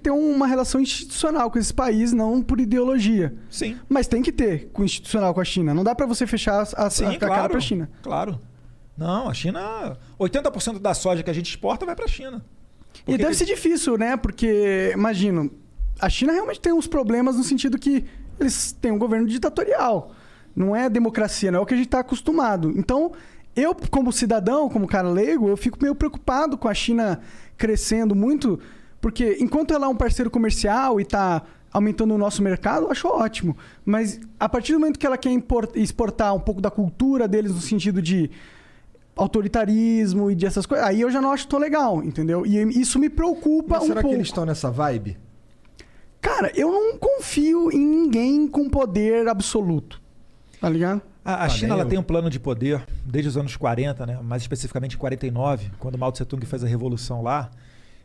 ter uma relação institucional com esse país, não por ideologia. Sim. Mas tem que ter institucional com a China. Não dá para você fechar a cara para a China. Claro. Não, a China... 80% da soja que a gente exporta vai para a China. E deve ser difícil, né? Porque, imagino, a China realmente tem uns problemas no sentido que eles têm um governo ditatorial. Não é democracia, não é o que a gente está acostumado. Então, eu, como cidadão, como cara leigo, eu fico meio preocupado com a China crescendo muito, porque enquanto ela é um parceiro comercial e está aumentando o nosso mercado, eu acho ótimo. Mas a partir do momento que ela quer exportar um pouco da cultura deles no sentido de autoritarismo e de essas coisas, aí eu já não acho tão legal, entendeu? E isso me preocupa um pouco. Será que eles estão nessa vibe? Cara, eu não confio em ninguém com poder absoluto. Tá ligado? A China ela tem um plano de poder desde os anos 40, né? Mais especificamente em 49, quando Mao Tse-tung fez a revolução lá,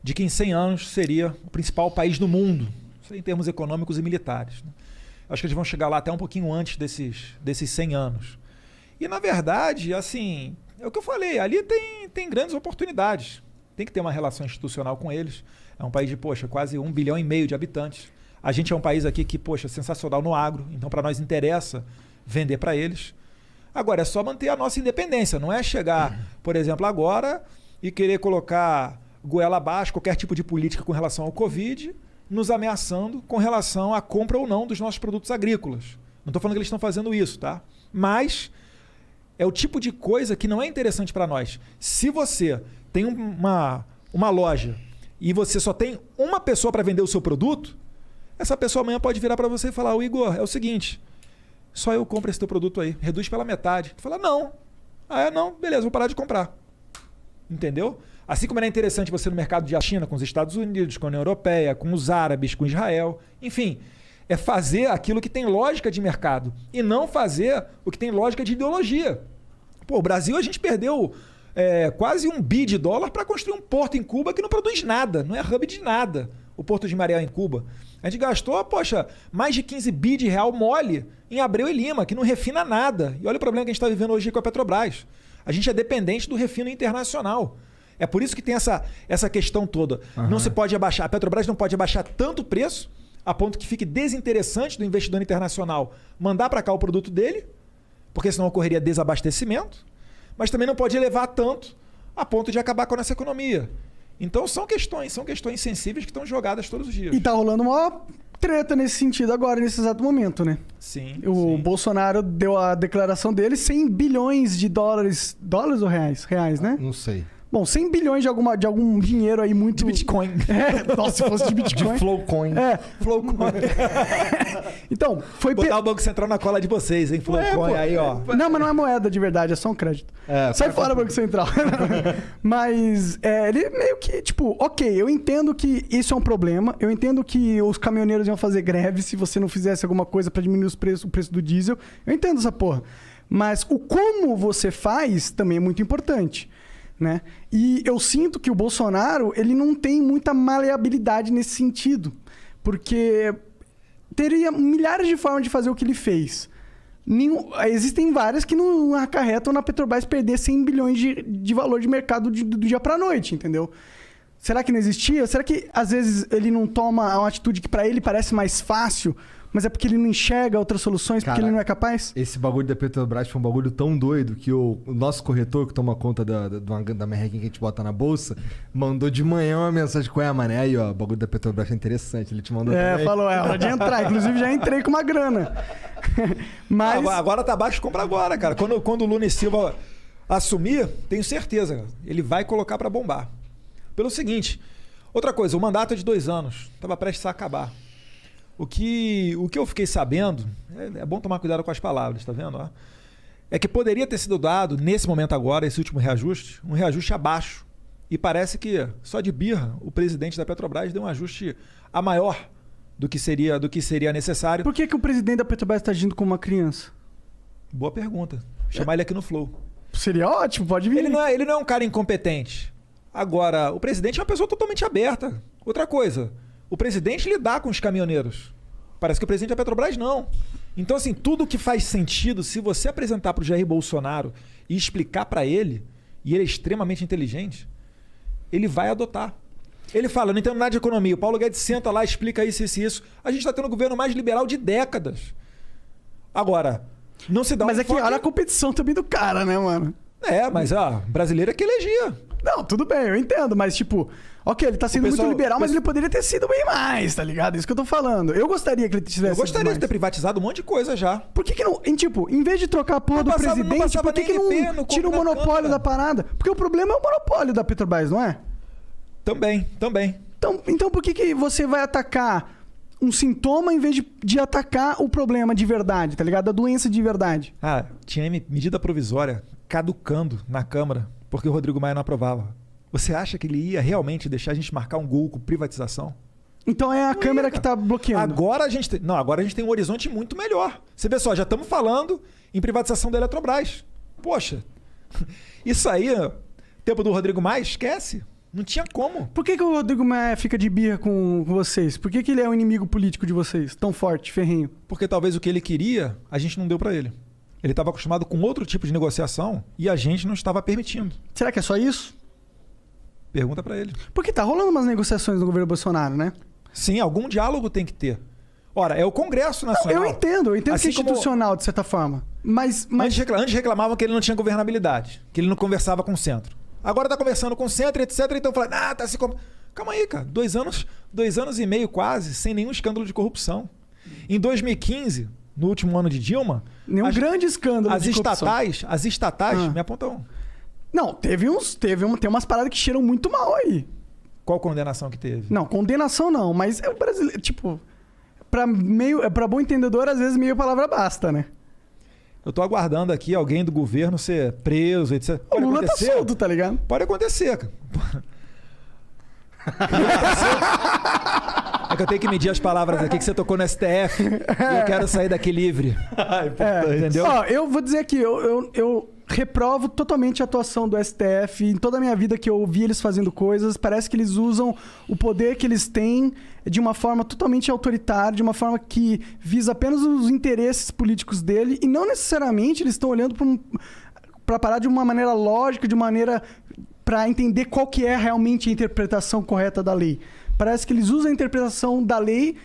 de que em 100 anos seria o principal país do mundo, em termos econômicos e militares. Né? Acho que eles vão chegar lá até um pouquinho antes desses 100 anos. E, na verdade, assim, é o que eu falei, ali tem grandes oportunidades. Tem que ter uma relação institucional com eles. É um país de, quase 1,5 bilhão de habitantes. A gente é um país aqui que, sensacional no agro, então para nós interessa vender para eles. Agora, é só manter a nossa independência, não é chegar, por exemplo, agora e querer colocar goela abaixo qualquer tipo de política com relação ao Covid, nos ameaçando com relação à compra ou não dos nossos produtos agrícolas. Não estou falando que eles estão fazendo isso, tá? Mas é o tipo de coisa que não é interessante para nós. Se você tem uma loja e você só tem uma pessoa para vender o seu produto, essa pessoa amanhã pode virar para você e falar: Igor, é o seguinte, só eu compro esse teu produto aí, reduz pela metade. Tu fala: não. Não, beleza, vou parar de comprar. Entendeu? Assim como era interessante você no mercado de China, com os Estados Unidos, com a União Europeia, com os árabes, com Israel, enfim, é fazer aquilo que tem lógica de mercado e não fazer o que tem lógica de ideologia. O Brasil, a gente perdeu quase $1 bi para construir um porto em Cuba que não produz nada, não é hub de nada, o Porto de Mariel em Cuba. A gente gastou, mais de 15 bi de real mole em Abreu e Lima, que não refina nada. E olha o problema que a gente está vivendo hoje com a Petrobras. A gente é dependente do refino internacional. É por isso que tem essa questão toda. Uhum. Não se pode abaixar, a Petrobras não pode abaixar tanto o preço a ponto que fique desinteressante do investidor internacional mandar para cá o produto dele, porque senão ocorreria desabastecimento, mas também não pode elevar tanto a ponto de acabar com a nossa economia. Então são questões sensíveis que estão jogadas todos os dias. E tá rolando uma treta nesse sentido agora, nesse exato momento, né? Sim. Bolsonaro deu a declaração dele, 100 bilhões de dólares. Dólares ou reais? Reais, né? Não sei. Bom, 100 bilhões de algum dinheiro aí muito... De Bitcoin. Nossa, se fosse de Bitcoin. De Flowcoin. Flowcoin. Então, foi... Botar o Banco Central na cola de vocês, hein? Flowcoin aí, ó. Não, mas não é moeda de verdade, é só um crédito. Sai fora, Banco Central. Mas ele meio que, ok, eu entendo que isso é um problema, eu entendo que os caminhoneiros iam fazer greve se você não fizesse alguma coisa para diminuir o preço do diesel. Eu entendo essa porra. Mas o como você faz também é muito importante. Né? E eu sinto que o Bolsonaro ele não tem muita maleabilidade nesse sentido, porque teria milhares de formas de fazer o que ele fez. Existem várias que não acarretam na Petrobras perder 100 bilhões de valor de mercado do dia para a noite, entendeu? Será que não existia? Será que às vezes ele não toma uma atitude que para ele parece mais fácil, mas é porque ele não enxerga outras soluções, porque ele não é capaz? Esse bagulho da Petrobras foi um bagulho tão doido que o nosso corretor, que toma conta da merrequinha que a gente bota na bolsa, mandou de manhã uma mensagem com mané, aí, ó, o bagulho da Petrobras é interessante. Ele te mandou também. Falou, hora de entrar. Inclusive, já entrei com uma grana. Mas... Agora tá baixo, compra agora, cara. Quando o Lula e Silva assumir, tenho certeza, ele vai colocar para bombar. Pelo seguinte, outra coisa, o mandato é de 2 anos, estava prestes a acabar. O que eu fiquei sabendo, é bom tomar cuidado com as palavras, tá vendo? Ó? É que poderia ter sido dado, nesse momento agora, esse último reajuste, um reajuste abaixo. E parece que, só de birra, o presidente da Petrobras deu um ajuste a maior do que seria necessário. Por que o presidente da Petrobras está agindo como uma criança? Boa pergunta. Chamar ele aqui no Flow. Seria ótimo, pode vir. Ele não é um cara incompetente. Agora, o presidente é uma pessoa totalmente aberta. Outra coisa... O presidente lidar com os caminhoneiros. Parece que o presidente da Petrobras não. Então, assim, tudo que faz sentido, se você apresentar para o Jair Bolsonaro e explicar para ele, e ele é extremamente inteligente, ele vai adotar. Ele fala, não entendo nada de economia. O Paulo Guedes senta lá, explica isso, isso e isso. A gente está tendo o governo mais liberal de décadas. Agora, não se dá Mas é que olha a competição também do cara, né, mano? Mas brasileiro é que elegia. Não, tudo bem, eu entendo, mas tipo... Ok, ele tá sendo muito liberal, mas ele poderia ter sido bem mais, tá ligado? Isso que eu tô falando. Eu gostaria que ele tivesse Eu gostaria de ter privatizado um monte de coisa já. Por que não... Tipo, em vez de trocar a porra do presidente, por que não tira o monopólio da parada? Porque o problema é o monopólio da Petrobras, não é? Também. Então por que você vai atacar um sintoma em vez de atacar o problema de verdade, tá ligado? A doença de verdade. Tinha medida provisória caducando na Câmara porque o Rodrigo Maia não aprovava. Você acha que ele ia realmente deixar a gente marcar um gol com privatização? Então é a Câmara que tá bloqueando. Agora a gente tem um horizonte muito melhor. Você vê só, já estamos falando em privatização da Eletrobras. Poxa, isso aí, tempo do Rodrigo Maia, esquece. Não tinha como. Por que o Rodrigo Maia fica de birra com vocês? Por que ele é um inimigo político de vocês? Tão forte, ferrenho? Porque talvez o que ele queria, a gente não deu para ele. Ele estava acostumado com outro tipo de negociação e a gente não estava permitindo. Será que é só isso? Pergunta para ele. Porque tá rolando umas negociações no governo Bolsonaro, né? Sim, algum diálogo tem que ter. Ora, é o Congresso Nacional. Eu entendo assim que é institucional, de certa forma. Mas... Antes reclamavam que ele não tinha governabilidade, que ele não conversava com o centro. Agora tá conversando com o centro, etc. Então fala, tá se... Calma aí, cara. 2 anos e meio quase, sem nenhum escândalo de corrupção. Em 2015, no último ano de Dilma... Nenhum grande escândalo de corrupção. As estatais me apontam... Não, tem umas paradas que cheiram muito mal aí. Qual condenação que teve? Não, condenação não, mas é o brasileiro, tipo, pra bom entendedor, às vezes meio palavra basta, né? Eu tô aguardando aqui alguém do governo ser preso, etc. O Lula acontecer. Tá solto, tá ligado? Pode acontecer, cara. É que eu tenho que medir as palavras aqui que você tocou no STF e eu quero sair daqui livre. Entendeu? Eu vou dizer aqui, eu reprovo totalmente a atuação do STF. Em toda a minha vida que eu vi eles fazendo coisas, parece que eles usam o poder que eles têm de uma forma totalmente autoritária, de uma forma que visa apenas os interesses políticos dele e não necessariamente eles estão olhando para parar de uma maneira lógica, de uma maneira para entender qual que é realmente a interpretação correta da lei. Parece que eles usam a interpretação da lei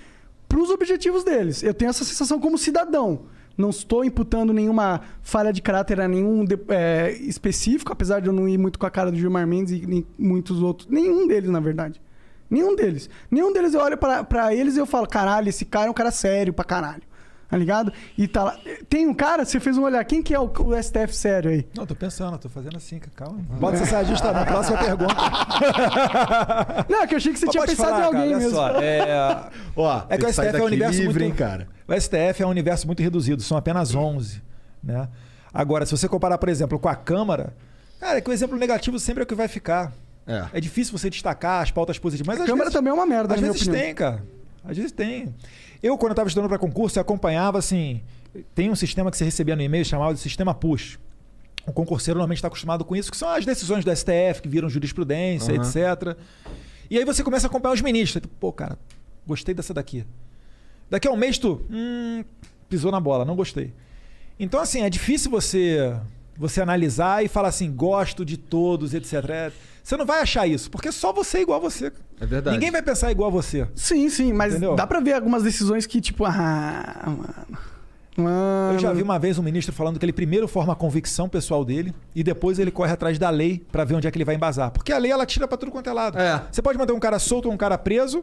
para os objetivos deles. Eu tenho essa sensação como cidadão. Não estou imputando nenhuma falha de caráter a nenhum específico, apesar de eu não ir muito com a cara do Gilmar Mendes e nem muitos outros. Nenhum deles, na verdade. Nenhum deles. Nenhum deles eu olho pra eles e eu falo, caralho, esse cara é um cara sério pra caralho. Tá ligado? E tá lá. Tem um cara, você fez um olhar, quem que é o STF sério aí? Não, tô pensando, tô fazendo assim, calma. Bota essa ajusta na próxima pergunta. Não, que eu achei que você tinha pensado em alguém mesmo. Só, é que o STF é um universo livre, muito... hein, cara? O STF é um universo muito reduzido, são apenas 11. Né? Agora, se você comparar, por exemplo, com a Câmara, cara, é que o exemplo negativo sempre é o que vai ficar. É difícil você destacar as pautas positivas. Mas a Câmara também é uma merda, às vezes tem, cara. Às vezes tem. Eu, quando eu estava estudando para concurso, eu acompanhava, assim... Tem um sistema que você recebia no e-mail chamado de sistema push. O concurseiro normalmente está acostumado com isso, que são as decisões do STF, que viram jurisprudência, etc. E aí você começa a acompanhar os ministros. Pô, cara, gostei dessa daqui. Daqui a um mês tu... pisou na bola, não gostei. Então, assim, é difícil você analisar e falar assim, gosto de todos, etc. Você não vai achar isso, porque só você é igual a você. É verdade. Ninguém vai pensar igual a você. Sim, mas entendeu? Dá pra ver algumas decisões que, tipo, mano. Eu já vi uma vez um ministro falando que ele primeiro forma a convicção pessoal dele e depois ele corre atrás da lei pra ver onde é que ele vai embasar. Porque a lei, ela tira pra tudo quanto é lado. Você pode manter um cara solto ou um cara preso